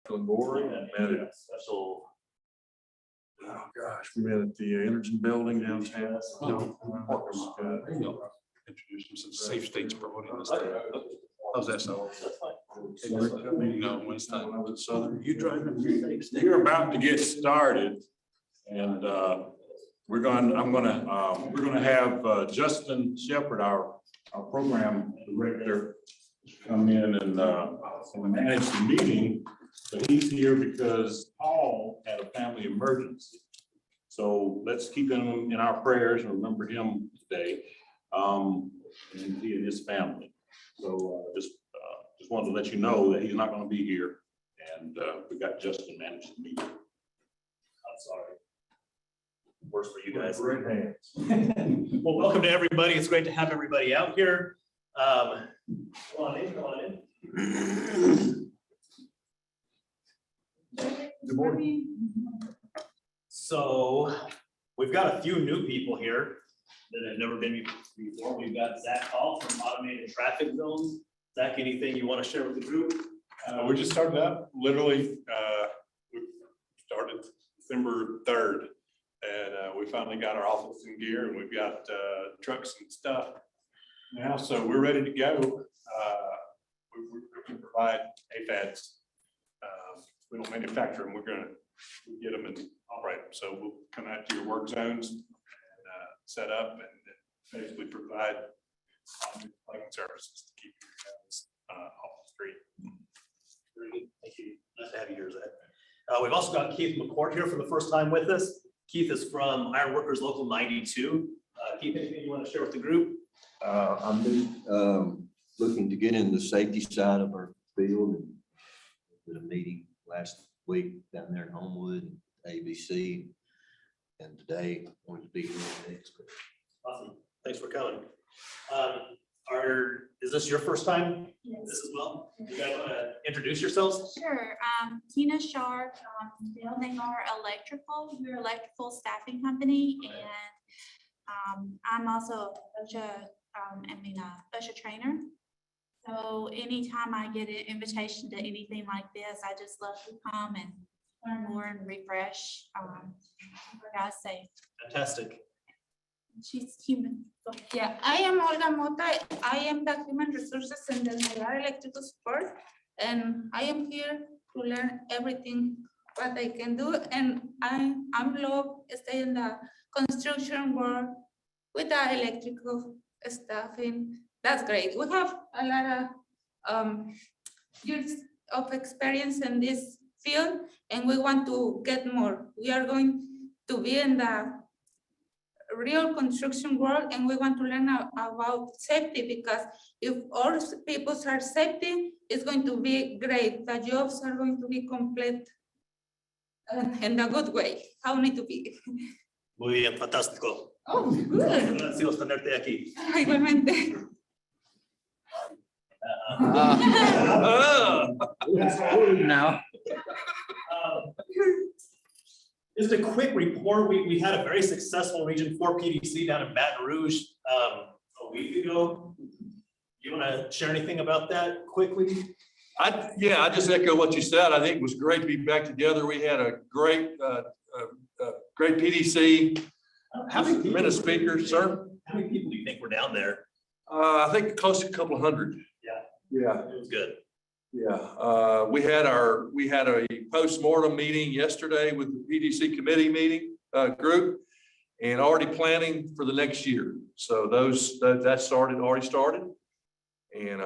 Glengory and met at Special. oh gosh, we met at the Energy Building downtown. Introduce them since Safe States promoting this. How's that sound? No, Wednesday. You driving? We're about to get started, and we're gonna have Justin Shepard, our program director, come in and manage the meeting. But he's here because Paul had a family emergency. So let's keep him in our prayers and remember him today, and he and his family. So just wanted to let you know that he's not going to be here, and we got Justin managing the meeting. I'm sorry. Worse for you guys. Great hands. Well, welcome to everybody. It's great to have everybody out here. Come on in, come on in. Good morning. So we've got a few new people here that have never been before. We've got Zach Hall from Automated Traffic Zones. Zach, anything you want to share with the group? We just started up, literally, we started December 3rd, and we finally got our office in gear, and we've got trucks and stuff now, so we're ready to go. We can provide AFADs. We don't manufacture them, we're gonna get them and operate them, so we'll come out to your work zones and set up and basically provide plugging services to keep your guys off the street. Great, thank you. Nice to have you here, Zach. We've also got Keith McCourt here for the first time with us. Keith is from Ironworkers Local 92. Keith, anything you want to share with the group? I'm looking to get in the safety side of our field, and did a meeting last week down there in Homewood, ABC, and today I wanted to be here. Awesome, thanks for coming. Is this your first time? Yes. This as well? You guys want to introduce yourselves? Sure. Tina Sharp, Building Our Electrical. We're an electrical staffing company, and I'm also a OSHA trainer. So anytime I get an invitation to anything like this, I just love to come and learn more and refresh. For God's sake. Fantastic. She's human. Yeah, I am Olga Mota. I am the Human Resources and the Solar Electrical Support, and I am here to learn everything what I can do. And I'm love stay in the construction world with the electrical staffing. That's great. We have a lot of years of experience in this field, and we want to get more. We are going to be in the real construction world, and we want to learn about safety, because if all people are safety, it's going to be great. The jobs are going to be complete in a good way. How need to be. Muy bien, fantástico. Oh, good. Agradecidos tenerte aquí. Igualmente. Now. Just a quick report. We had a very successful Region 4 PDC down in Baton Rouge a week ago. You want to share anything about that quickly? I just echo what you said. I think it was great to be back together. We had a great PDC. How many people? Minute speakers, sir. How many people do you think were down there? I think close to a couple of hundred. Yeah. It was good. Yeah, we had a post-mortem meeting yesterday with the PDC committee meeting group, and already planning for the next year. So that already started, and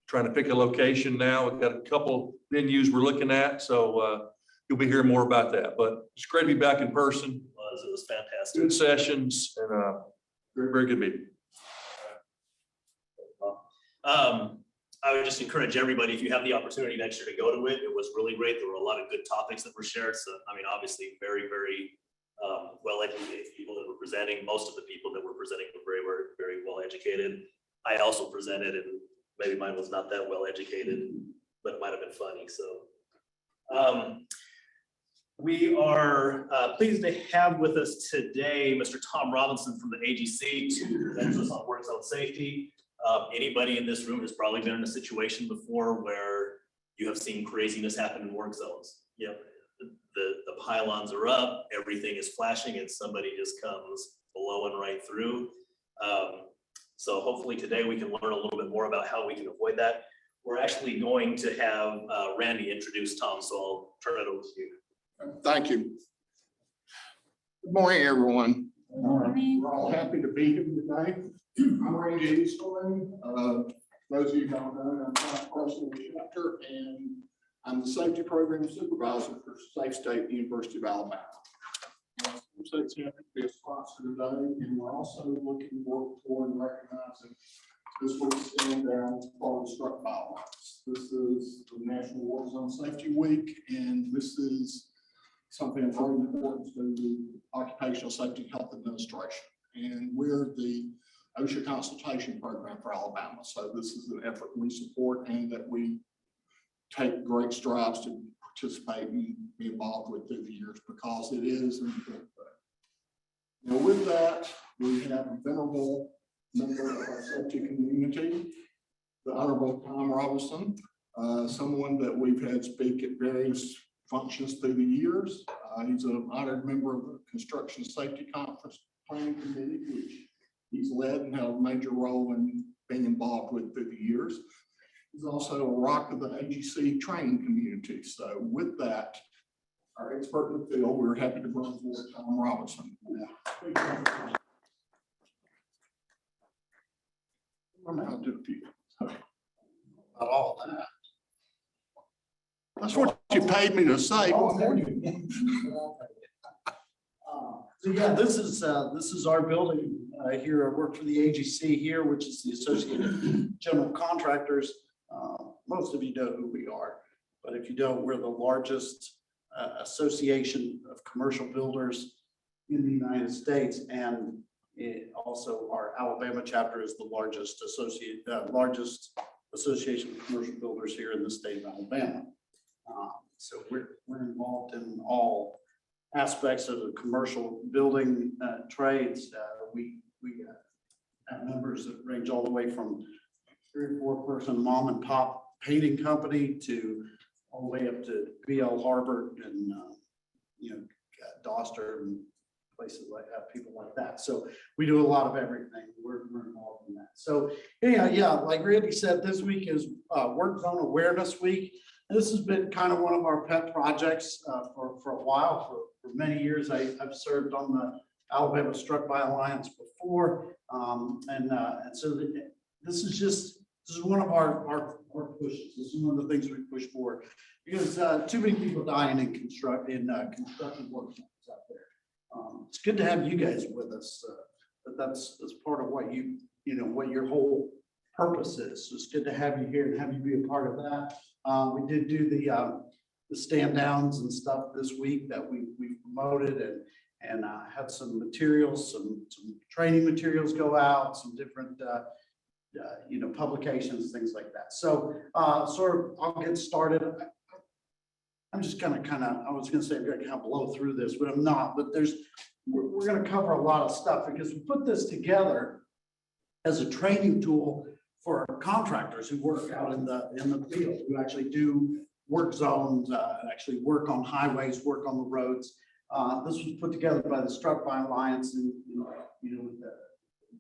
trying to pick a location now. We've got a couple venues we're looking at, so you'll be hearing more about that. But it's great to be back in person. It was fantastic. Good sessions and very, very good meeting. I would just encourage everybody, if you have the opportunity next year to go to it, it was really great. There were a lot of good topics that were shared. So, I mean, obviously very, very well-educated people that were presenting. Most of the people that were presenting were very, very well-educated. I also presented, and maybe mine was not that well-educated, but it might've been funny. So we are pleased to have with us today Mr. Tom Robinson from the AGC to present us on work zone safety. Anybody in this room has probably been in a situation before where you have seen craziness happen in work zones. You know, the pylons are up, everything is flashing, and somebody just comes blowing right through. So hopefully today we can learn a little bit more about how we can avoid that. We're actually going to have Randy introduce Tom, so I'll turn it over to you. Thank you. Good morning, everyone. Morning. We're all happy to be here today. I'm Randy Eastland. Those of you who don't know, I'm vice president of Shelter, and I'm the safety program supervisor for Safe State University of Alabama. So it's happy to be a sponsor today, and we're also looking to work toward recognizing this week's stand down for the struck by violence. This is the National War Zone Safety Week, and this is something of very important to the Occupational Safety and Health Administration. And we're the OSHA consultation program for Alabama. So this is an effort we support and that we take great strides to participate and be involved with through the years, because it is an important thing. Now with that, we have a venerable member of our safety community, the Honorable Tom Robinson, someone that we've had speak at various functions through the years. He's an honored member of the Construction Safety Conference Planning Committee, which he's led and held a major role in being involved with through the years. He's also a rock of the AGC training community. So with that, our expert in the field, we're happy to bring forward Tom Robinson. I'm going to do a few. About all that. That's what you paid me to say. So yeah, this is our building here. I work for the AGC here, which is the Associated General Contractors. Most of you know who we are, but if you don't, we're the largest association of commercial builders in the United States, and also our Alabama chapter is the largest association of commercial builders here in the state of Alabama. So we're involved in all aspects of the commercial building trades. We have members that range all the way from 3 or 4 person mom and pop painting company to all the way up to BL Harbor and Doster and places like that, people like that. So we do a lot of everything. We're involved in that. So yeah, like Randy said, this week is Work Zone Awareness Week. This has been kind of one of our pet projects for a while. For many years, I've served on the Alabama Struck by Alliance before, and so this is one of our pushes. This is one of the things we push for, because too many people dying in construction work zones out there. It's good to have you guys with us, but that's part of what what your whole purpose is. So it's good to have you here and have you be a part of that. We did do the stand downs and stuff this week that we promoted, and had some materials, some training materials go out, some different publications, things like that. So I'll get started. I'm just gonna I was gonna say I'm gonna kind of blow through this, but I'm not. But we're gonna cover a lot of stuff, because we put this together as a training tool for contractors who work out in the field, who actually do work zones, actually work on highways, work on the roads. This was put together by the Struck by Alliance and with the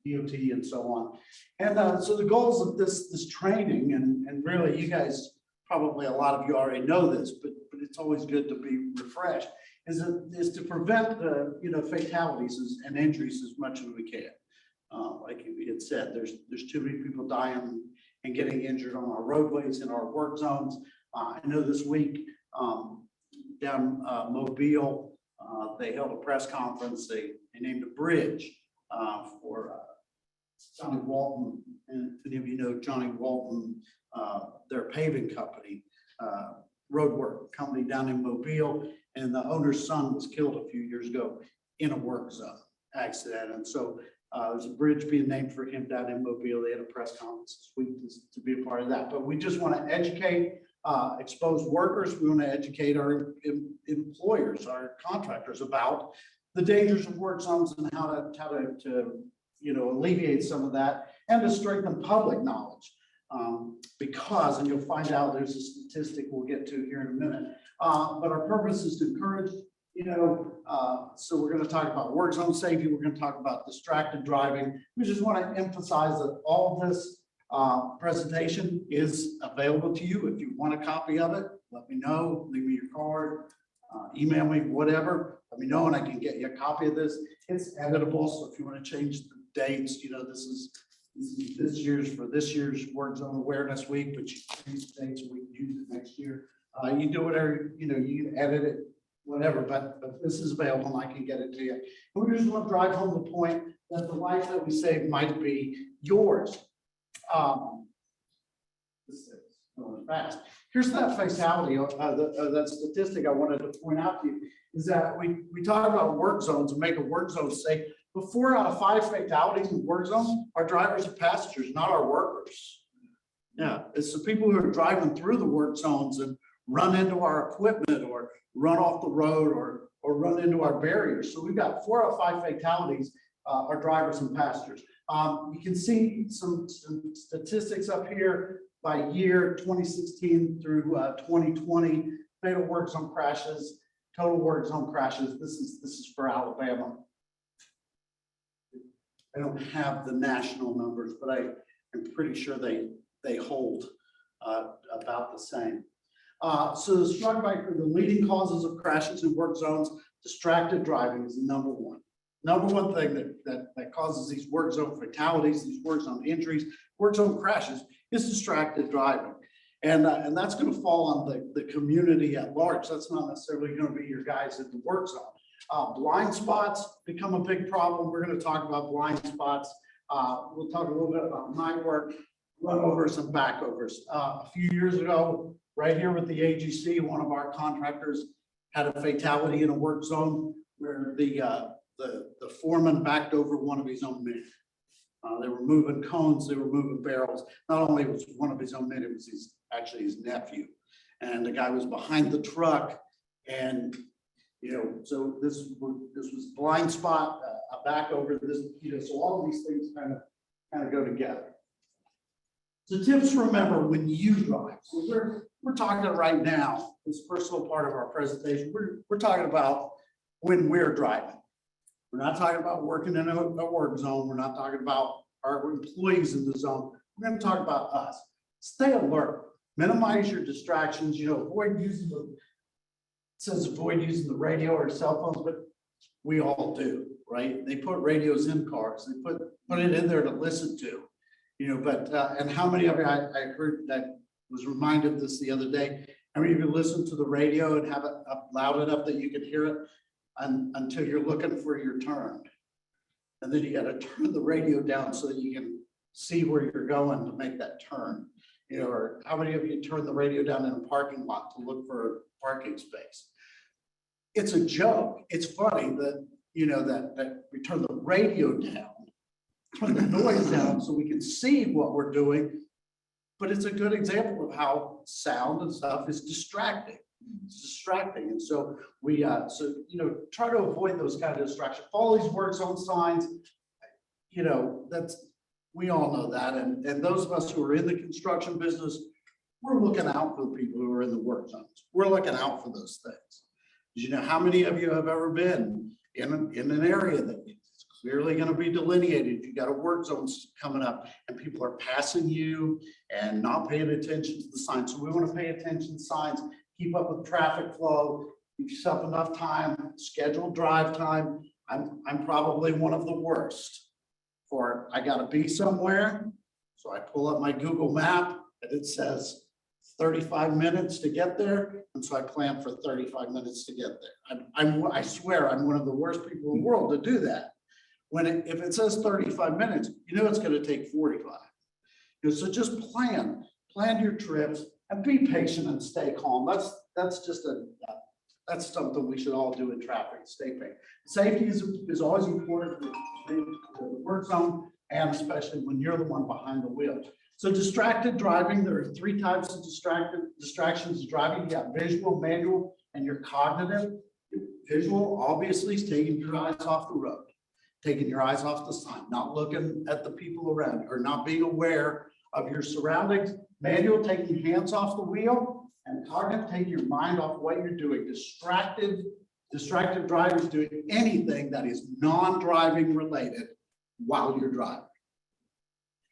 DOT and so on. And so the goals of this training, and really you guys, probably a lot of you already know this, but it's always good to be refreshed, is to prevent the fatalities and injuries as much as we can. Like we had said, there's too many people dying and getting injured on our roadways in our work zones. I know this week down Mobile, they held a press conference. They named a bridge for Johnny Walton, and if any of you know Johnny Walton, their paving company, road work company down in Mobile, and the owner's son was killed a few years ago in a work zone accident. And so there's a bridge being named for him down in Mobile. They had a press conference this week to be a part of that. But we just want to educate exposed workers. We want to educate our employers, our contractors, about the dangers of work zones and how to alleviate some of that, and to strengthen public knowledge Because, and you'll find out there's a statistic we'll get to here in a minute. But our purpose is to encourage, so we're going to talk about work zone safety. We're going to talk about distracted driving. We just want to emphasize that all of this presentation is available to you. If you want a copy of it, let me know, leave me your card, email me, whatever. Let me know and I can get you a copy of this. It's editable, so if you want to change the dates, this is this year's Work Zone Awareness Week, but you can change the dates, we can use it next year. You do whatever, you can edit it, whatever, but this is available and I can get it to you. And we just want to drive home the point that the life that we save might be yours. This is going fast. Here's that fatality, that statistic I wanted to point out to you, is that we talk about work zones and make a work zone safe, but 4 out of 5 fatalities in work zones are drivers and passengers, not our workers. Yeah, it's the people who are driving through the work zones and run into our equipment or run off the road or run into our barriers. So we've got 4 out of 5 fatalities are drivers and passengers. You can see some statistics up here by year 2016 through 2020, fatal work zone crashes, total work zone crashes. This is for Alabama. I don't have the national numbers, but I'm pretty sure they hold about the same. So the leading causes of crashes in work zones, distracted driving is the number one. Number one thing that causes these work zone fatalities, these work zone injuries, work zone crashes is distracted driving. And that's going to fall on the community at large. That's not necessarily going to be your guys at the work zone. Blind spots become a big problem. We're going to talk about blind spots. We'll talk a little bit about night work, runovers and backovers. A few years ago, right here with the AGC, one of our contractors had a fatality in a work zone where the foreman backed over one of his own men. They were moving cones, they were moving barrels. Not only was one of his own men, it was actually his nephew. And the guy was behind the truck and so this was blind spot, a back over this, so all of these things kind of go together. So tips to remember when you drive. So we're talking right now, this personal part of our presentation, we're talking about when we're driving. We're not talking about working in a work zone. We're not talking about our employees in the zone. We're going to talk about us. Stay alert, minimize your distractions, avoid using avoid using the radio or cell phones, but we all do, right? They put radios in cars. They put it in there to listen to, but and how many of you, I heard that was reminded of this the other day. How many of you listen to the radio and have it up loud enough that you can hear it until you're looking for your turn? And then you got to turn the radio down so that you can see where you're going to make that turn. Or how many of you turn the radio down in a parking lot to look for a parking space? It's a joke. It's funny that, that we turn the radio down, turn the noise down so we can see what we're doing. But it's a good example of how sound and stuff is distracting. It's distracting. And so we, try to avoid those kind of distractions. Follow these work zone signs, we all know that. And those of us who are in the construction business, we're looking out for the people who are in the work zones. We're looking out for those things. How many of you have ever been in an area that is clearly going to be delineated? You got a work zone coming up and people are passing you and not paying attention to the signs. So we want to pay attention to signs, keep up with traffic flow, give yourself enough time, schedule drive time. I'm probably one of the worst. For I got to be somewhere, so I pull up my Google map and it says 35 minutes to get there, and so I plan for 35 minutes to get there. I swear I'm one of the worst people in the world to do that. If it says 35 minutes, it's going to take 45. So just plan your trips and be patient and stay calm. That's something we should all do in traffic. Stay patient. Safety is always important in the work zone, and especially when you're the one behind the wheel. So distracted driving, there are 3 types of distractions driving. You got visual, manual, and your cognitive. Visual, obviously, is taking your eyes off the road, taking your eyes off the sign, not looking at the people around you, or not being aware of your surroundings. Manual, taking your hands off the wheel, and cognitive, taking your mind off what you're doing. Distracted drivers doing anything that is non-driving related while you're driving.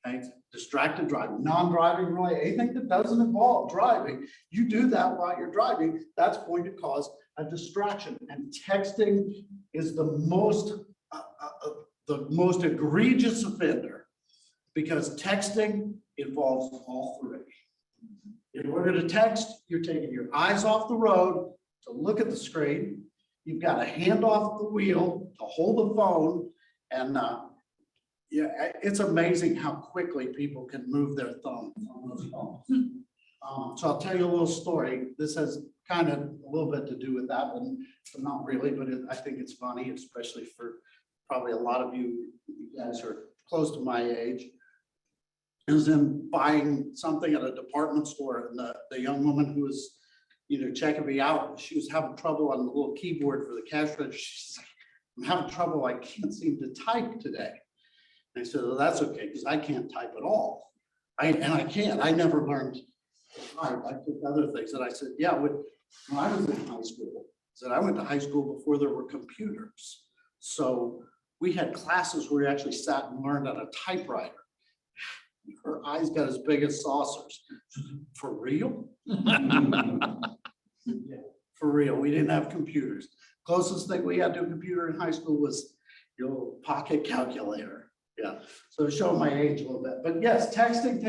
Okay, distracted driving, non-driving related, anything that doesn't involve driving, you do that while you're driving, that's going to cause a distraction. And texting is the most egregious offender, because texting involves all three. In order to text, you're taking your eyes off the road to look at the screen. You've got a hand off the wheel to hold the phone, and yeah, it's amazing how quickly people can move their thumb on those phones. So I'll tell you a little story. This has kind of a little bit to do with that, but not really, but I think it's funny, especially for probably a lot of you guys who are close to my age. I was in buying something at a department store, and the young woman who was, checking me out, she was having trouble on the little keyboard for the cash register. She's like, I'm having trouble. I can't seem to type today. And I said, well, that's okay, because I can't type at all. I can't. I never learned to type. I took other things. And I said, yeah, when I was in high school, I went to high school before there were computers. So we had classes where we actually sat and learned on a typewriter. Her eyes got as big as saucers. For real? Yeah, for real. We didn't have computers. Closest thing we had to a computer in high school was your little pocket calculator. Yeah, so showing my age a little bit, but yes, texting.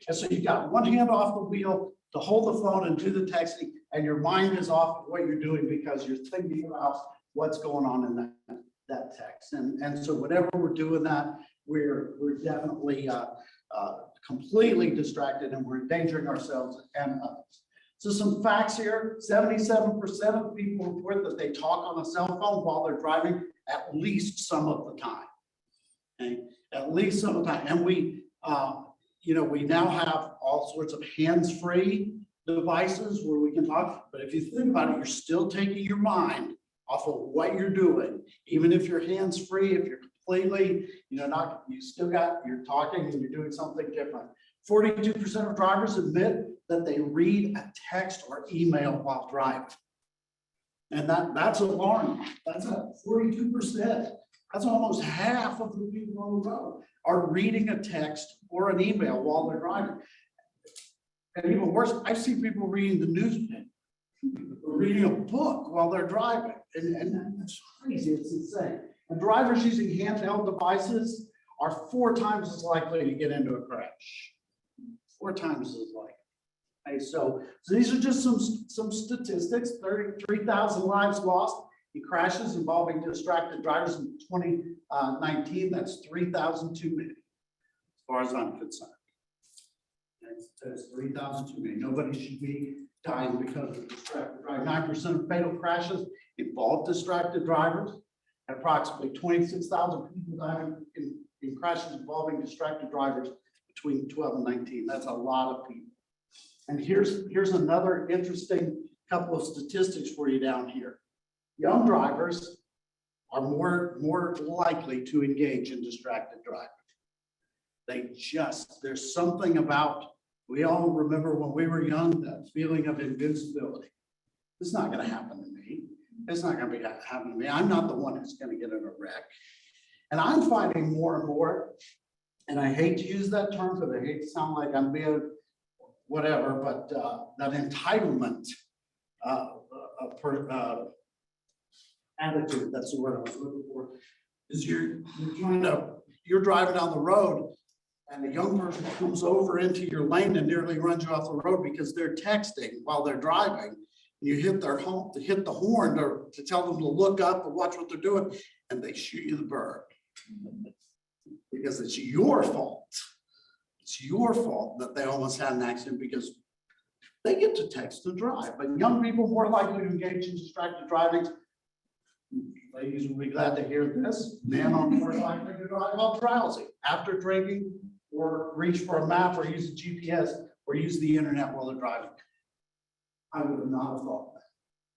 And so you got one hand off the wheel to hold the phone and do the texting, and your mind is off of what you're doing because you're thinking about what's going on in that text. And so whenever we're doing that, we're definitely completely distracted, and we're endangering ourselves and others. So some facts here: 77% of people report that they talk on a cell phone while they're driving at least some of the time. Okay, at least some of the time. And we now have all sorts of hands-free devices where we can talk. But if you think about it, you're still taking your mind off of what you're doing, even if you're hands-free, if you're completely, you're talking and you're doing something different. 42% of drivers admit that they read a text or email while driving. And that's alarming. That's a 42%. That's almost half of the people on the road are reading a text or an email while they're driving. And even worse, I've seen people reading the newspaper, reading a book while they're driving. And that's crazy. It's insane. And drivers using handheld devices are 4 times as likely to get into a crash. 4 times as likely. Okay, so these are just some statistics. 33,000 lives lost in crashes involving distracted drivers in 2019. That's 3,000 too many, as far as I'm concerned. That's 3,000 too many. Nobody should be dying because of distracted driving. 9% of fatal crashes involve distracted drivers. And approximately 26,000 people dying in crashes involving distracted drivers between 12 and 19. That's a lot of people. And here's another interesting couple of statistics for you down here. Young drivers are more likely to engage in distracted driving. There's something about, we all remember when we were young, that feeling of invincibility. It's not going to happen to me. It's not going to happen to me. I'm not the one who's going to get in a wreck. And I'm finding more and more, and I hate to use that term because I hate to sound like I'm being whatever, but that entitlement attitude, that's the word I was looking for, is you're driving down the road and a young person comes over into your lane and nearly runs you off the road because they're texting while they're driving. You hit the horn to tell them to look up and watch what they're doing, and they shoot you the bird because it's your fault. It's your fault that they almost had an accident because they get to text and drive. But young people more likely to engage in distracted driving. Ladies will be glad to hear this. Men are more likely to drive while drowsy, after drinking, or reach for a map, or use a GPS, or use the internet while they're driving. I would have not have thought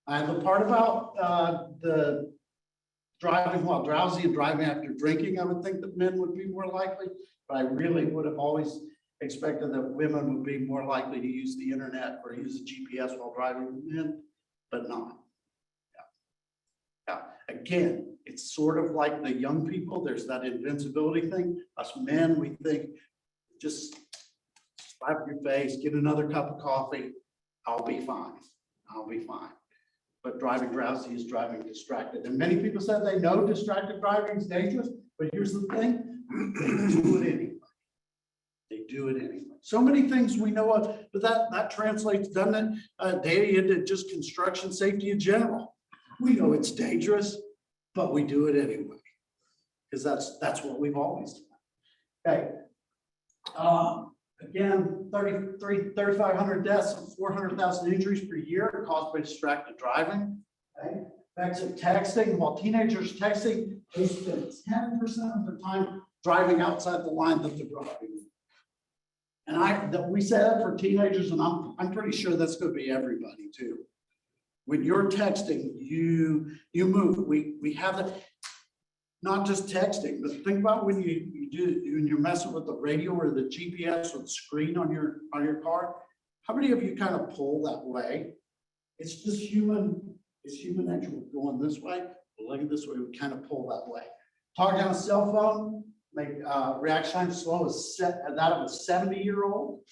that. The part about the driving while drowsy and driving after drinking, I would think that men would be more likely, but I really would have always expected that women would be more likely to use the internet or use the GPS while driving than men, but not. Yeah. Again, it's sort of like the young people, there's that invincibility thing. Us men, we think, just slap your face, get another cup of coffee, I'll be fine. I'll be fine. But driving drowsy is driving distracted. And many people said they know distracted driving is dangerous, but here's the thing, they do it anyway. They do it anyway. So many things we know of, but that translates, doesn't it, Danny, into just construction safety in general. We know it's dangerous, but we do it anyway. Because that's what we've always done. Okay. Again, 3,500 deaths and 400,000 injuries per year caused by distracted driving. Okay. Effects of texting. While teenagers texting, they spend 10% of their time driving outside the line that they're driving. And we say that for teenagers, and I'm pretty sure that's going to be everybody too. When you're texting, you move. We have that. Not just texting, but think about when you're messing with the radio or the GPS or the screen on your car. How many of you kind of pull that way? It's just human. It's human nature. We're going this way. We're looking this way. We kind of pull that way. Talking on a cell phone, make reaction time slow as that of a 70-year-old.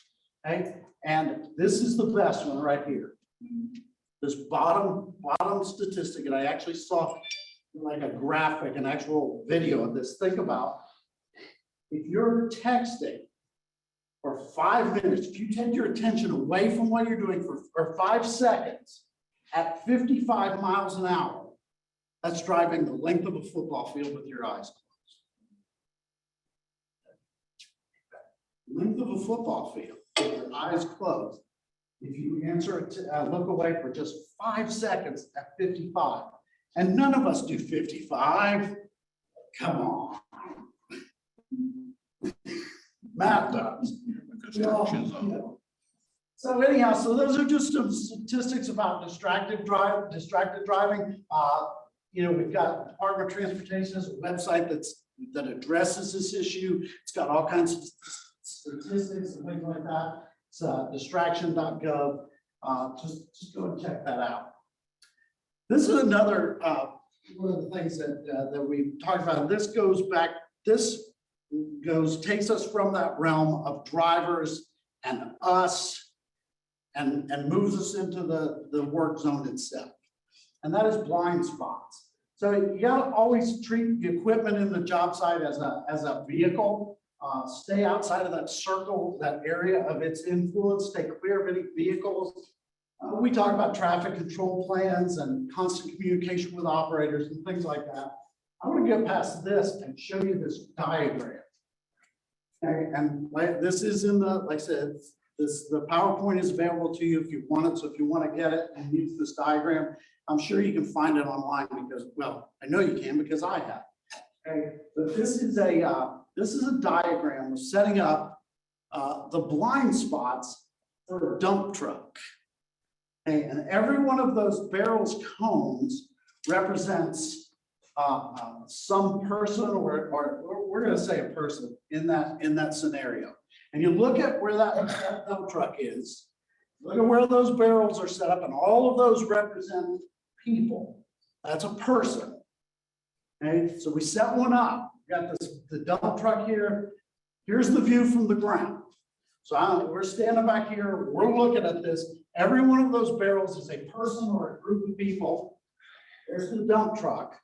Okay, and this is the best one right here. This bottom statistic, and I actually saw like a graphic, an actual video of this. Think about if you're texting for 5 minutes, if you take your attention away from what you're doing for 5 seconds at 55 miles an hour, that's driving the length of a football field with your eyes closed. Length of a football field with your eyes closed. If you answer it, look away for just 5 seconds at 55. And none of us do 55. Come on. Matt does. So anyhow, so those are just some statistics about distracted driving. We've got Department of Transportation has a website that addresses this issue. It's got all kinds of statistics and things like that. It's distraction.gov. Just go and check that out. This is another one of the things that we talked about. This takes us from that realm of drivers and us and moves us into the work zone itself. And that is blind spots. So you gotta always treat the equipment in the job site as a vehicle. Stay outside of that circle, that area of its influence, stay clear of any vehicles. We talk about traffic control plans and constant communication with operators and things like that. I want to get past this and show you this diagram. Okay, and this is in the, like I said, the PowerPoint is available to you if you want it. So if you want to get it and use this diagram, I'm sure you can find it online because, well, I know you can because I have. Okay, but this is a diagram of setting up the blind spots for a dump truck. Okay, and every one of those barrels cones represents some person, or we're going to say a person in that scenario. And you look at where that dump truck is, look at where those barrels are set up, and all of those represent people. That's a person. Okay, so we set one up. We got the dump truck here. Here's the view from the ground. So we're standing back here. We're looking at this. Every one of those barrels is a person or a group of people. There's the dump truck.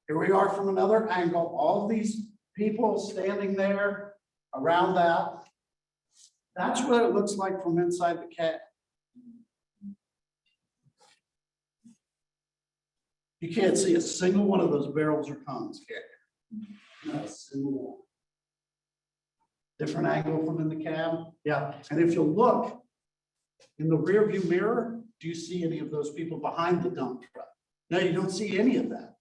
Here we are from another angle. All of these people standing there around that. That's what it looks like from inside the cab. You can't see a single one of those barrels or cones here. Not a single one. Different angle from in the cab. Yeah, and if you look in the rear view mirror, do you see any of those people behind the dump truck? No, you don't see any of that.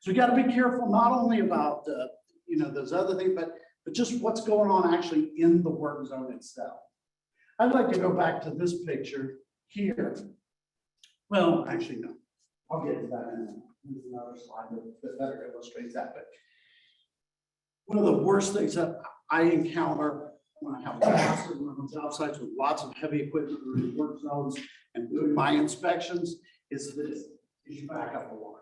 So you got to be careful not only about those other things, but just what's going on actually in the work zone itself. I'd like to go back to this picture here. Well, actually, no. I'll get to that in a minute. There's another slide that better illustrates that. But one of the worst things that I encounter when I have massive runs outside with lots of heavy equipment or in work zones and doing my inspections is this, is you back up alarms.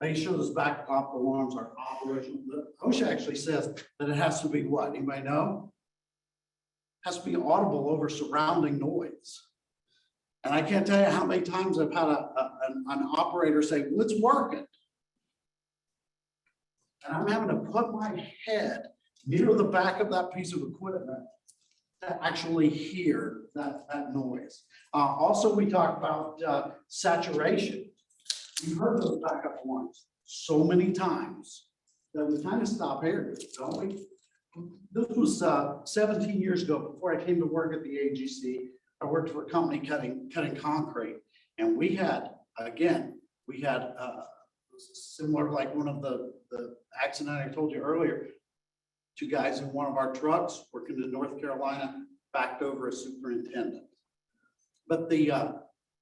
Make sure those backup alarms are operational. OSHA actually says that it has to be what? Anybody know? Has to be audible over surrounding noise. And I can't tell you how many times I've had an operator say, well, it's working. And I'm having to put my head near the back of that piece of equipment to actually hear that noise. Also, we talked about saturation. You've heard those backup alarms so many times that we kind of stop hearing it, don't we? This was 17 years ago before I came to work at the AGC. I worked for a company cutting concrete, and we had similar, like one of the accident I told you earlier. Two guys in one of our trucks working in North Carolina backed over a superintendent. But the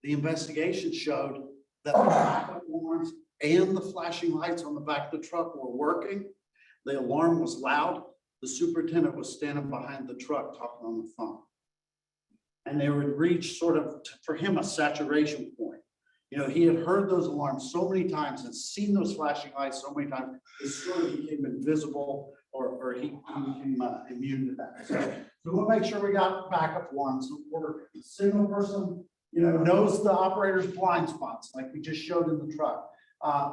investigation showed that the backup alarms and the flashing lights on the back of the truck were working. The alarm was loud. The superintendent was standing behind the truck talking on the phone. And they would reach sort of, for him, a saturation point. You know, he had heard those alarms so many times and seen those flashing lights so many times, it sort of became invisible or he became immune to that. So we want to make sure we got backup alarms. Or a single person, you know, knows the operator's blind spots, like we just showed in the truck.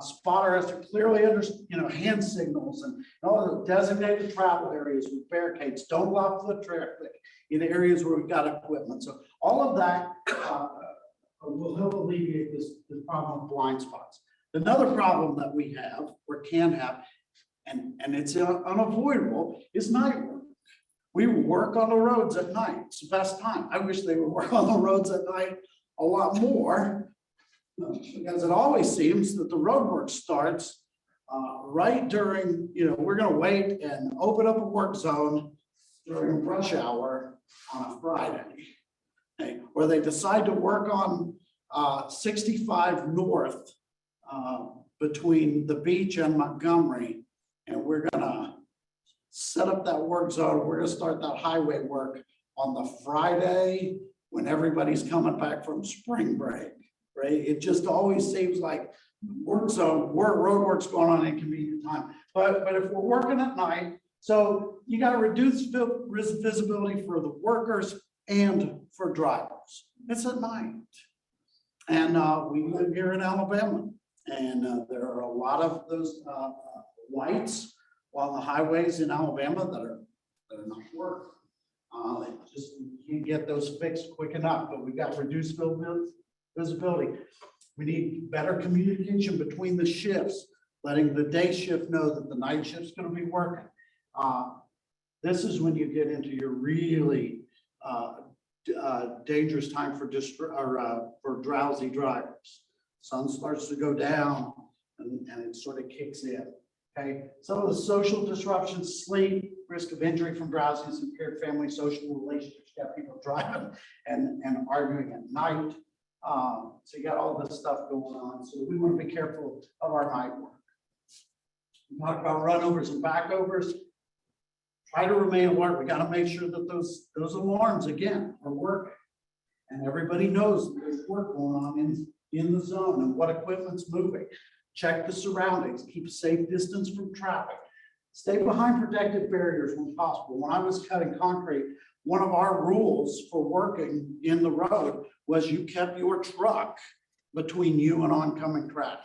Spotter has to clearly understand, you know, hand signals and all the designated travel areas with barricades. Don't block foot traffic in areas where we've got equipment. So all of that will help alleviate this problem of blind spots. Another problem that we have or can have, and it's unavoidable, is night work. We work on the roads at night. It's the best time. I wish they would work on the roads at night a lot more, because it always seems that the road work starts right during, you know, we're going to wait and open up a work zone during rush hour on a Friday. Okay, or they decide to work on 65 North between the beach and Montgomery, and we're gonna set up that work zone. We're gonna start that highway work on the Friday when everybody's coming back from spring break, right? It just always seems like work zone, road work's going on at inconvenient time. But if we're working at night, so you got to reduce visibility for the workers and for drivers. It's at night. And we live here in Alabama, and there are a lot of those lights on the highways in Alabama that are not working. Just you can't get those fixed quick enough, but we've got reduced visibility. We need better communication between the shifts, letting the day shift know that the night shift's going to be working. This is when you get into your really dangerous time for drowsy drivers. Sun starts to go down and it sort of kicks in. Okay, some of the social disruptions, sleep, risk of injury from drowsiness, impaired family, social relationships. You got people driving and arguing at night. So you got all this stuff going on. So we want to be careful of our night work. We talk about runovers and backovers. Try to remain alert. We got to make sure that those alarms again are working, and everybody knows there's work going on in the zone and what equipment's moving. Check the surroundings. Keep a safe distance from traffic. Stay behind protective barriers when possible. When I was cutting concrete, one of our rules for working in the road was you kept your truck between you and oncoming traffic.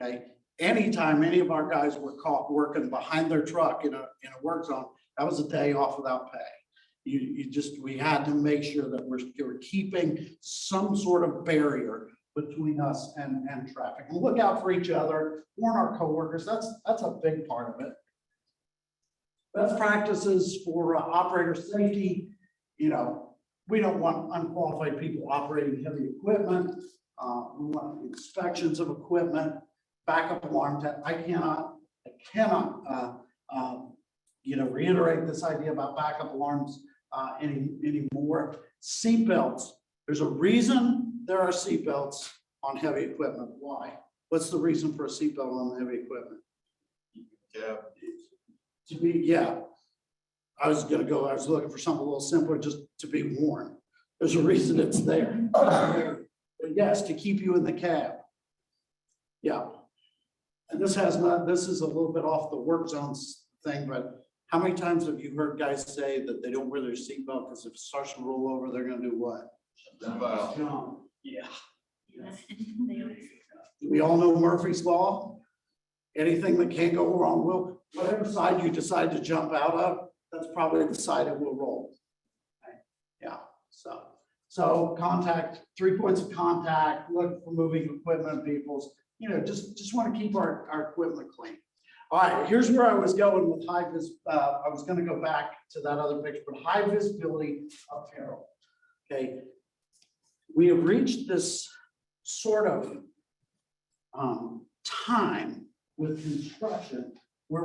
Okay. Anytime any of our guys were caught working behind their truck in a work zone, that was a day off without pay. We had to make sure that we're keeping some sort of barrier between us and traffic. And look out for each other, warn our coworkers. That's a big part of it. Best practices for operator safety. You know, we don't want unqualified people operating heavy equipment. We want inspections of equipment. Backup alarm test. I cannot reiterate this idea about backup alarms anymore. Seatbelts. There's a reason there are seatbelts on heavy equipment. Why? What's the reason for a seatbelt on heavy equipment? I was looking for something a little simpler, just to be worn. There's a reason it's there. But yes, to keep you in the cab. Yeah. And this is a little bit off the work zones thing, but how many times have you heard guys say that they don't wear their seatbelt because if it starts to roll over, they're gonna do what? Jump. Yeah. We all know Murphy's Law. Anything that can't go wrong will, whatever side you decide to jump out of, that's probably the side it will roll. Okay, yeah, so contact, 3 points of contact, look for moving equipment, people's, just want to keep our equipment clean. All right, here's where I was going with high vis, I was gonna go back to that other picture, but high visibility apparel. Okay. We have reached this sort of time with construction where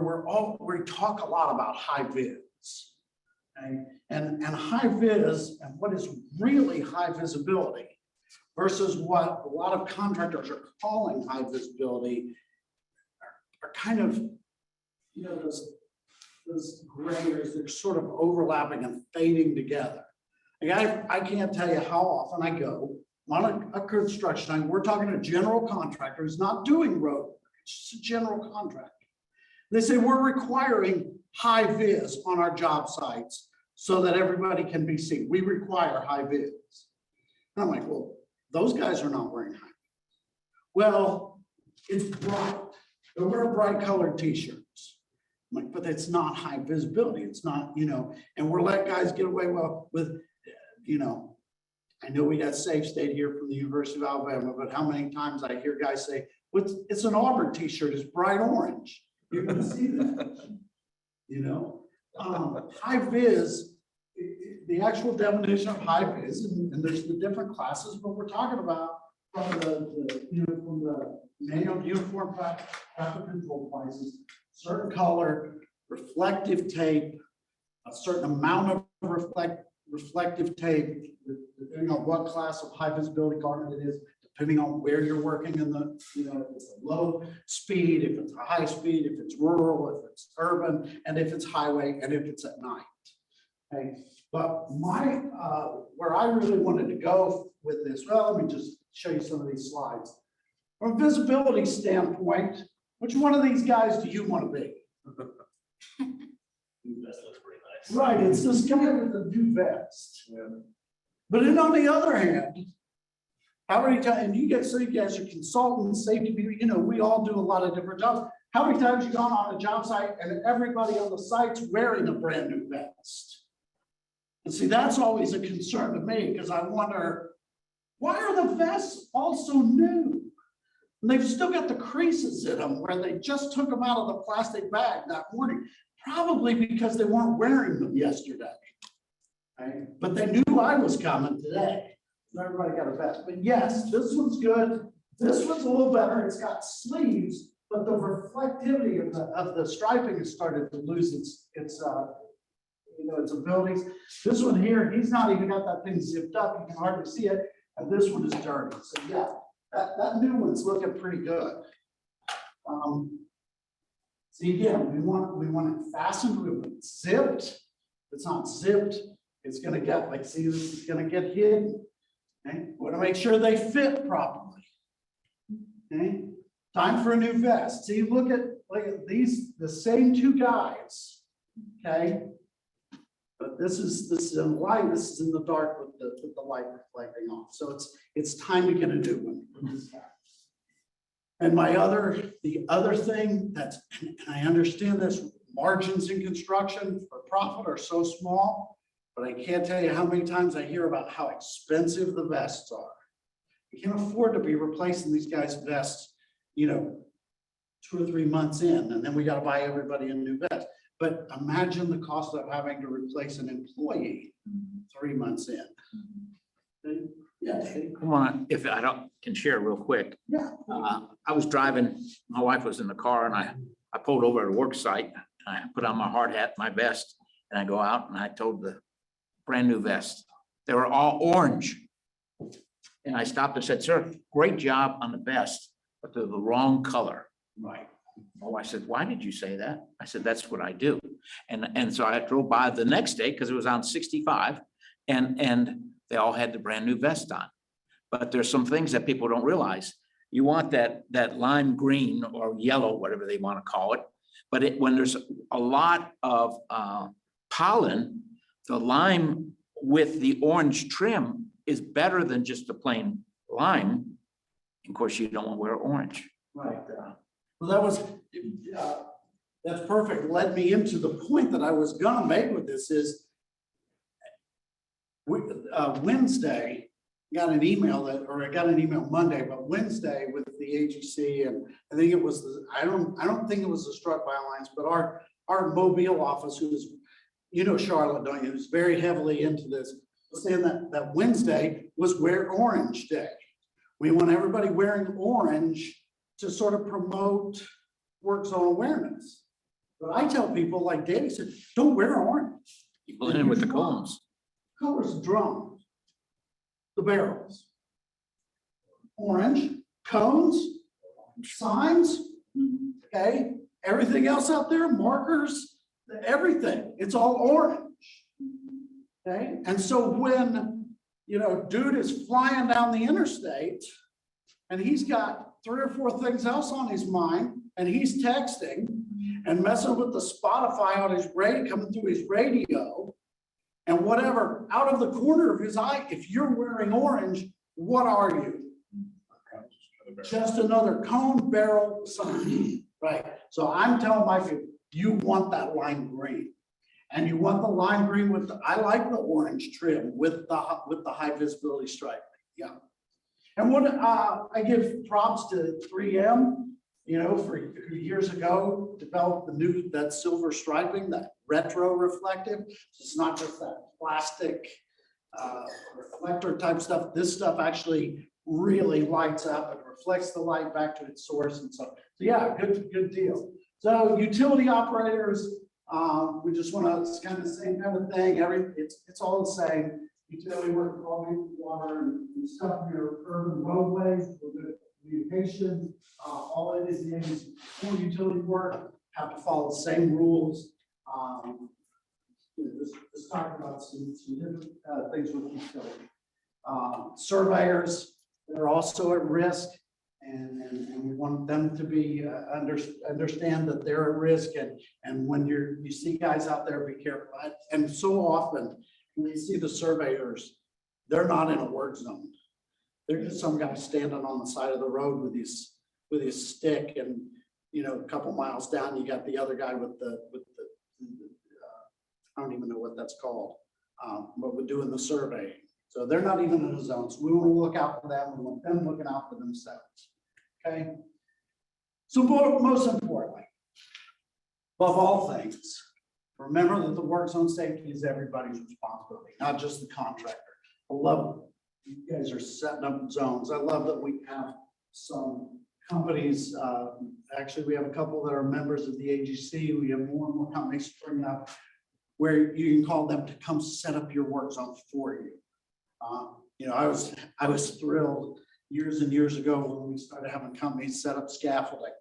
we talk a lot about high vis. Okay? And high vis and what is really high visibility versus what a lot of contractors are calling high visibility are kind of, those gray areas, they're sort of overlapping and fading together. Like I can't tell you how often I go on a construction site, we're talking to a general contractor who's not doing road work, it's just a general contractor. They say we're requiring high vis on our job sites so that everybody can be seen. We require high vis. And I'm like, well, those guys are not wearing high vis. Well, it's bright. They wear bright colored t-shirts. I'm like, but it's not high visibility. It's not, and we're letting guys get away well with, I know we got Safe State here from the University of Alabama, but how many times I hear guys say, it's an Auburn t-shirt, it's bright orange. You're gonna see that. High vis, the actual definition of high vis, and there's the different classes, but we're talking about from the manual uniform traffic control devices, certain color, reflective tape, a certain amount of reflective tape, depending on what class of high visibility garment it is, depending on where you're working in the, if it's a low speed, if it's a high speed, if it's rural, if it's urban, and if it's highway, and if it's at night. Okay, but where I really wanted to go with this, well, let me just show you some of these slides. From a visibility standpoint, which one of these guys do you want to be? That looks pretty nice. Right, it's this guy with the new vest. Yeah. But then on the other hand, how many times, and you guys are consultants, safety people, we all do a lot of different jobs. How many times you gone on a job site and everybody on the site's wearing a brand new vest? And see, that's always a concern to me because I wonder, why are the vests also new? And they've still got the creases in them where they just took them out of the plastic bag that morning, probably because they weren't wearing them yesterday. Right? But they knew I was coming today. Everybody got a vest. But yes, this one's good. This one's a little better. It's got sleeves, but the reflectivity of the striping has started to lose its abilities. This one here, he's not even got that thing zipped up. You can hardly see it. And this one is dirty. So yeah, that new one's looking pretty good. See, again, we want it fastened, we want it zipped. If it's not zipped, it's gonna get, this is gonna get hidden. Okay, want to make sure they fit properly. Okay, time for a new vest. See, look at these, the same two guys. Okay, but this is in light, this is in the dark with the light reflecting off. So it's time to get a new one from this guy. And the other thing that's, and I understand this, margins in construction for profit are so small, but I can't tell you how many times I hear about how expensive the vests are. You can't afford to be replacing these guys' vests, 2 or 3 months in, and then we got to buy everybody a new vest. But imagine the cost of having to replace an employee 3 months in. Yeah. Come on, if I can share real quick. Yeah. I was driving, my wife was in the car and I pulled over at a work site. I put on my hard hat, my vest, and I go out and I told the brand new vest. They were all orange. And I stopped and said, sir, great job on the vest, but they're the wrong color. Right. My wife said, why did you say that? I said, that's what I do. And so I drove by the next day because it was on 65 and they all had the brand new vest on. But there's some things that people don't realize. You want that lime green or yellow, whatever they want to call it. But when there's a lot of pollen, the lime with the orange trim is better than just the plain lime. Of course, you don't want to wear orange. Right. Well, that was, that's perfect. Led me into the point that I was gonna make with this is Wednesday, got an email I got an email Monday, but Wednesday with the AGC, and I think it was, I don't think it was the Struck by Alliance, but our Mobile office, who's, you know, Charlotte, don't you, who's very heavily into this, was saying that Wednesday was Wear Orange Day. We want everybody wearing orange to sort of promote work zone awareness. But I tell people, like Danny said, don't wear orange. You blend in with the cones. Colors of drums, the barrels. Orange, cones, signs, okay? Everything else out there, markers, everything, it's all orange. Okay, and so when, you know, dude is flying down the interstate and he's got 3 or 4 things else on his mind and he's texting and messing with the Spotify on his radio, coming through his radio and whatever, out of the corner of his eye, if you're wearing orange, what are you? Just another cone, barrel, sign, right? So I'm telling my people, you want that lime green. And you want the lime green with the, I like the orange trim with the high visibility stripe, yeah. And what I give props to 3M, you know, for years ago, developed that silver striping, that retro reflective. So it's not just that plastic reflector type stuff. This stuff actually really lights up and reflects the light back to its source and so yeah, good deal. So utility operators, we just want to, it's kind of the same kind of thing. It's all the same. Utility work, water and stuff in your urban roadways, communication, all it is for utility work, have to follow the same rules. Just talking about some different things with utility. Surveyors, they're also at risk. And we want them to be understand that they're at risk, and when you see guys out there, be careful. And so often when you see the surveyors, they're not in a work zone. They're just some guy standing on the side of the road with his stick, and you know, a couple miles down, you got the other guy with the I don't even know what that's called, but we're doing the surveying. So they're not even in the zones. We want to look out for them. We want them looking out for themselves. Okay. So most importantly, above all things, remember that the work zone safety is everybody's responsibility, not just the contractor. I love you guys are setting up zones. I love that we have some companies. Actually, we have a couple that are members of the AGC. We have more and more companies springing up where you can call them to come set up your work zone for you. You know, I was thrilled years and years ago when we started having companies set up scaffolding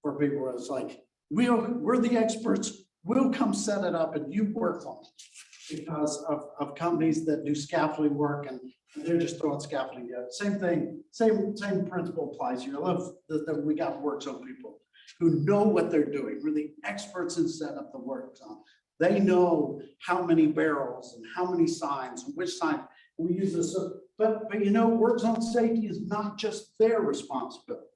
for people where it's like, we're the experts, we'll come set it up and you work on it, because of companies that do scaffolding work and they're just throwing scaffolding together. Same thing, same principle applies here. I love that we got work zone people who know what they're doing. We're the experts in setting up the work zone. They know how many barrels and how many signs and which sign we use this. But you know, work zone safety is not just their responsibility.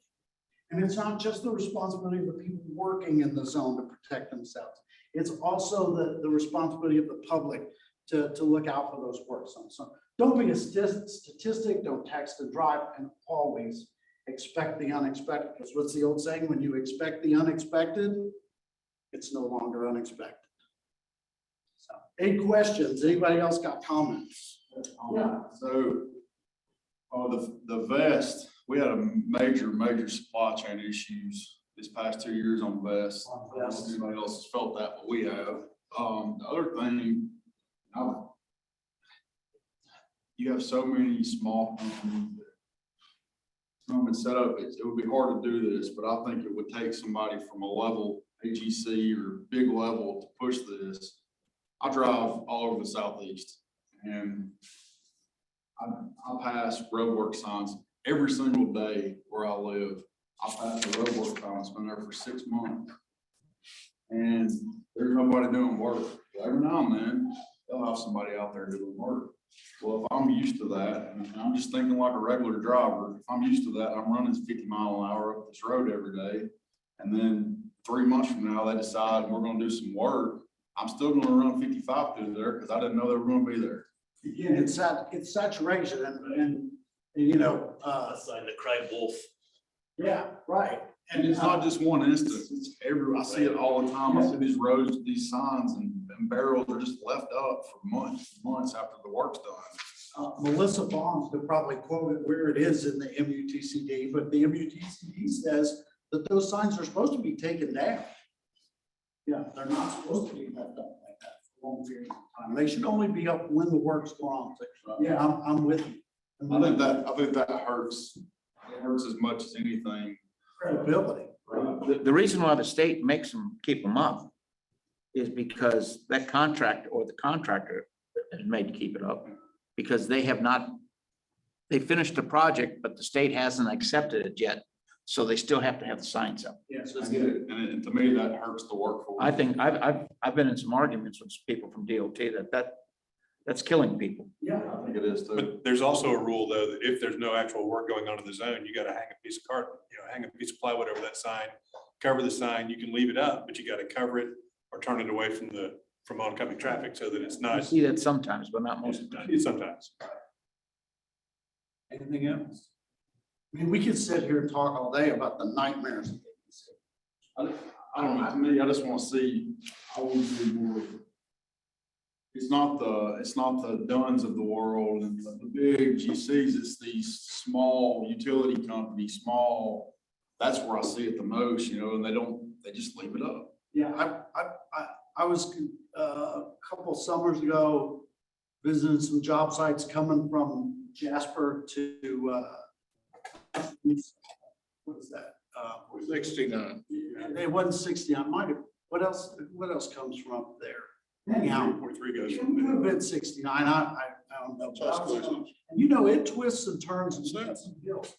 And it's not just the responsibility of the people working in the zone to protect themselves. It's also the responsibility of the public to look out for those work zones. So don't be a statistic, don't text and drive, and always expect the unexpected. Because what's the old saying? When you expect the unexpected, it's no longer unexpected. So, any questions? Anybody else got comments? Yeah, so, the vest, we had a major supply chain issues this past 2 years on vests. I don't know if anybody else has felt that, but we have. The other thing, you have so many small companies that been set up, it would be hard to do this, but I think it would take somebody from a level AGC or big level to push this. I drive all over the southeast and I pass roadwork signs every single day where I live. I pass the roadwork sign, it's been there for 6 months. And there's nobody doing work. Every now and then, they'll have somebody out there doing work. Well, if I'm used to that, and I'm just thinking like a regular driver, if I'm used to that, I'm running 50 miles an hour up this road every day. And then 3 months from now, they decide we're gonna do some work. I'm still gonna run 55 through there because I didn't know they were gonna be there. Again, it's saturation and, you know, Aside the cry wolf. yeah, right. And it's not just one instance, it's I see it all the time. I see these roads, these signs and barrels are just left up for months after the work's done. Melissa Bonds could probably quote it where it is in the MUTCD, but the MUTCD says that those signs are supposed to be taken down. Yeah, they're not supposed to be left up like that for long periods of time. They should only be up when the work's going on. So, yeah, I'm with you. I think that hurts. It hurts as much as anything. Credibility. The reason why the state makes them keep them up is because that contract or the contractor is made to keep it up because they finished the project, but the state hasn't accepted it yet. So they still have to have the signs up. Yes. I get it. And to me, that hurts the workforce. I think I've been in some arguments with people from DOT that's killing people. Yeah. I think it is too. But there's also a rule though, that if there's no actual work going on in the zone, you gotta hang a piece of hang a piece of plywood over that sign, cover the sign. You can leave it up, but you gotta cover it or turn it away from oncoming traffic so that it's I not. see that sometimes, but not most of the time. Sometimes. Anything else? I mean, we could sit here and talk all day about the nightmares. I don't know, to me, I just want to see, I want to see more. It's not the Duns of the world and the big GCs, it's these small utility companies, that's where I see it the most, you know, and they just leave it up. Yeah, I was a couple summers ago visiting some job sites coming from Jasper to what is that? 69. It wasn't 69, might have, what else comes from up there? Anyhow, 43 goes it from would there. have been 69, I don't know. And you know, it twists and turns and spins and hills.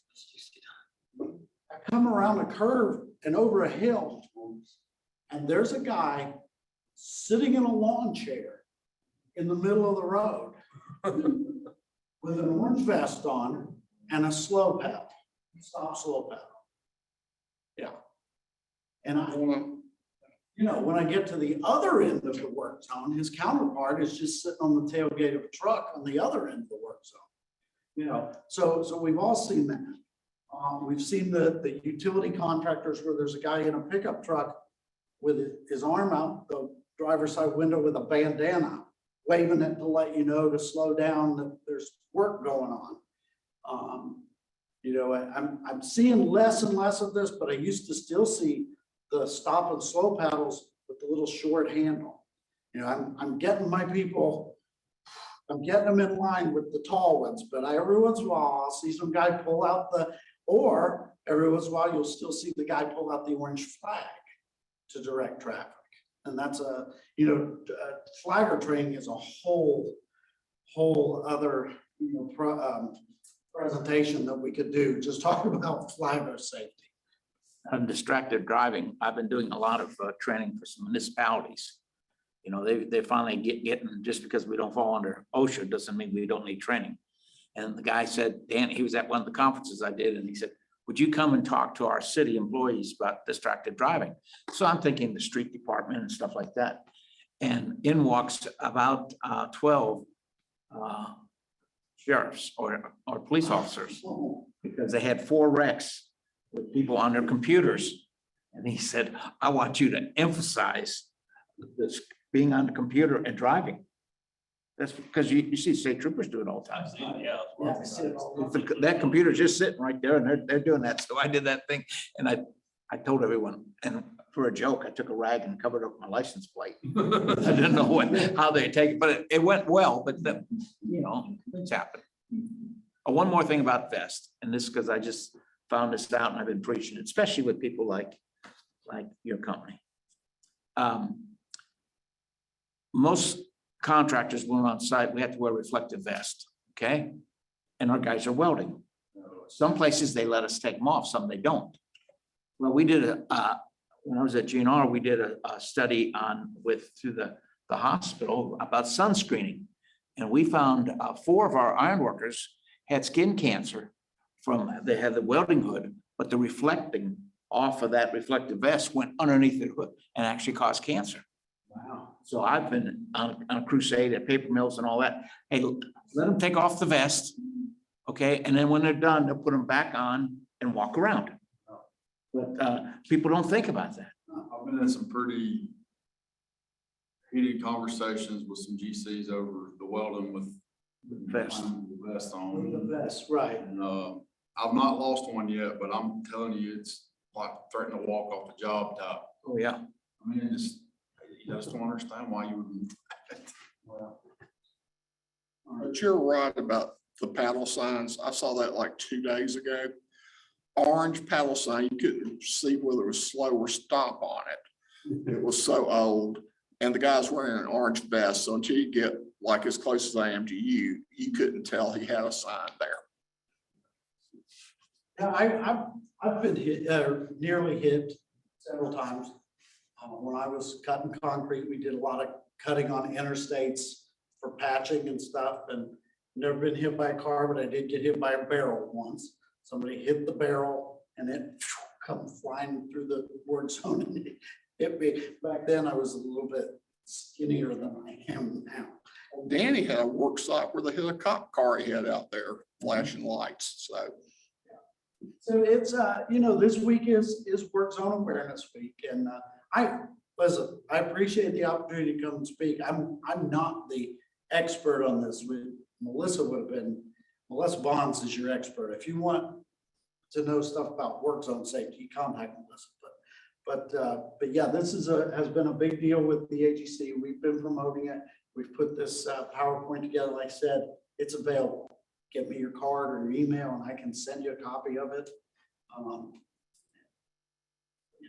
I come around a curve and over a hill, and there's a guy sitting in a lawn chair in the middle of the road with an orange vest on and a slow pedal, slow pedal. Yeah. And you know, when I get to the other end of the work zone, his counterpart is just sitting on the tailgate of a truck on the other end of the work zone. You know, so we've all seen that. We've seen the utility contractors where there's a guy in a pickup truck with his arm out the driver's side window with a bandana, waving it to let you know to slow down, that there's work going on. You know, I'm seeing less and less of this, but I used to still see the stop and slow paddles with the little short handle. You know, I'm getting my people, I'm getting them in line with the tall ones, but every once in a while I'll see some guy pull out or every once in a while you'll still see the guy pull out the orange flag to direct traffic. And that's flagger training is a whole other, presentation that we could do, just talking about flagger safety. On distracted driving, I've been doing a lot of training for some municipalities. You know, they finally getting, just because we don't fall under OSHA doesn't mean we don't need training. And the guy said, Dan, he was at one of the conferences I did, and he said, would you come and talk to our city employees about distracted driving? So I'm thinking the street department and stuff like that. And in walks about 12 sheriffs or police officers, because they had 4 wrecks with people on their computers. And he said, I want you to emphasize this being on the computer and driving. That's because you see state troopers do it all the time. Yeah. That computer's just sitting right there and they're doing that. So I did that thing and I told everyone, and for a joke, I took a rag and covered up my license plate. I didn't know how they take it, but it went well, but things happen. One more thing about vest, and this because I just found this out, and I've been preaching it, especially with people like your company. Most contractors, when we're on site, we have to wear reflective vest, okay? And our guys are welding. Some places they let us take them off, some they don't. Well, we did when I was at GNR, we did a study through the hospital about sunscreening. And we found 4 of our iron workers had skin cancer they had the welding hood, but the reflecting off of that reflective vest went underneath the hood and actually caused cancer. Wow. So I've been on a crusade at paper mills and all that. Hey, let them take off the vest, okay? And then when they're done, they'll put them back on and walk around. But people don't think about that. I've been in some pretty heated conversations with some GCs over the welding with Vest. the vest on. The vest, right. And, I've not lost one yet, but I'm telling you, it's like threatening to walk off the job top. Oh, yeah. I mean, you just don't understand why you would. But you're right about the paddle signs. I saw that like 2 days ago. Orange paddle sign, you couldn't see whether it was slow or stop on it. It was so old. And the guy's wearing an orange vest. So until you get like as close as I am to you, you couldn't tell he had a sign there. Yeah, I've been hit, nearly hit several times. When I was cutting concrete, we did a lot of cutting on interstates for patching and stuff, and never been hit by a car, but I did get hit by a barrel once. Somebody hit the barrel and it come flying through the work zone and it hit me. Back then I was a little bit skinnier than I am now. Danny had a work site where they hit a cop car he had out there flashing lights. So it's, this week is Work Zone Awareness Week, and I appreciate the opportunity to come and speak. I'm not the expert on this. Melissa would have been. Melissa Bonds is your expert. If you want to know stuff about work zone safety, contact Melissa. But yeah, this has been a big deal with the AGC. We've been promoting it. We've put this PowerPoint together. Like I said, it's available. Give me your card or your email and I can send you a copy of it.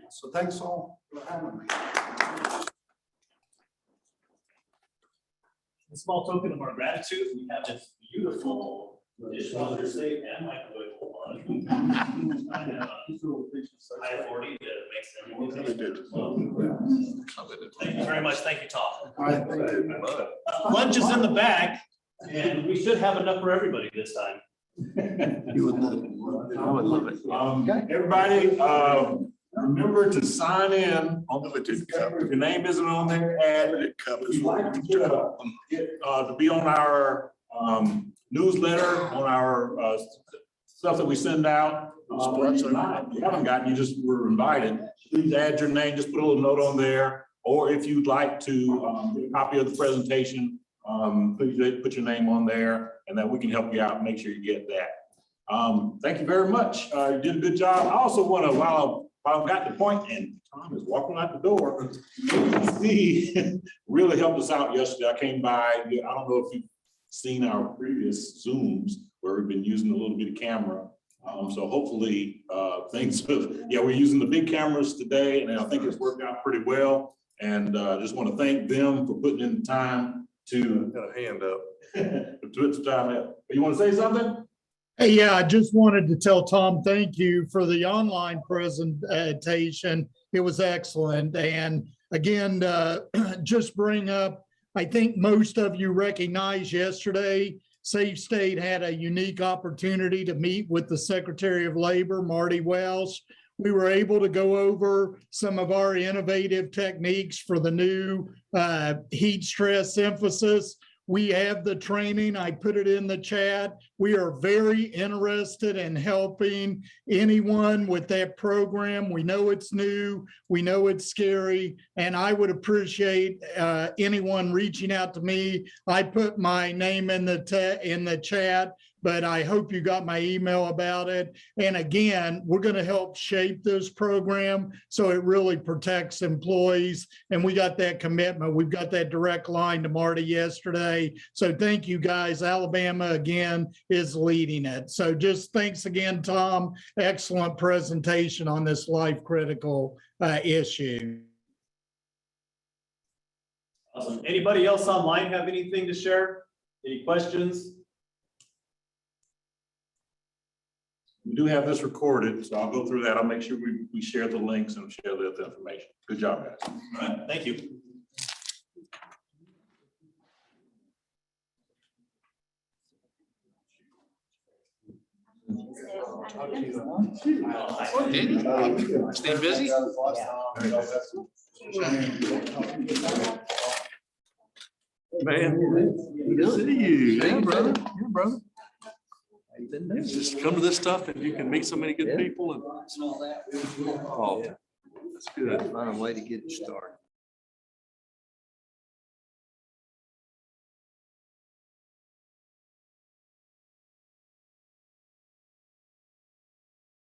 So thanks all for having me. A small token of our gratitude, we have this beautiful dishwasher safe and microwave one. High authority that makes everything. Thank you very much. Thank you, Tom. All right, thank you. Lunch is in the back and we should have enough for everybody this time. You would love it. I would love it. Everybody, remember to sign in on the, if your name isn't on there, add it. If you'd like to to be on our newsletter, on our stuff that we send out. If you haven't gotten, you just were invited. Please add your name, just put a little note on there. Or if you'd like to get a copy of the presentation, please put your name on there and then we can help you out and make sure you get that. Thank you very much. You did a good job. I also want to, while I've got the point and Tom is walking out the door, he really helped us out yesterday. I came by, I don't know if you've seen our previous Zooms where we've been using a little bit of camera. So hopefully things, we're using the big cameras today and I think it's worked out pretty well. And just want to thank them for putting in the time to Got a hand up. to put the time in. You want to say something? Hey, yeah, I just wanted to tell Tom, thank you for the online presentation. It was excellent. And again, just bring up, I think most of you recognize yesterday, Safe State had a unique opportunity to meet with the Secretary of Labor, Marty Welsh. We were able to go over some of our innovative techniques for the new heat stress emphasis. We have the training. I put it in the chat. We are very interested in helping anyone with that program. We know it's new. We know it's scary. And I would appreciate anyone reaching out to me. I put my name in the chat but I hope you got my email about it. And again, we're going to help shape this program so it really protects employees. And we got that commitment. We've got that direct line to Marty yesterday. So thank you guys. Alabama again is leading it. So just thanks again, Tom. Excellent presentation on this life critical issue. Awesome. Anybody else online have anything to share? Any questions? We do have this recorded, so I'll go through that. I'll make sure we share the links and share the information. Good job, guys. All right, thank you. Stay busy? Man, good to see you. Yeah, brother. Yeah, brother. Just come to this stuff and you can meet so many good people and. Oh, that's good. Find a way to get it started.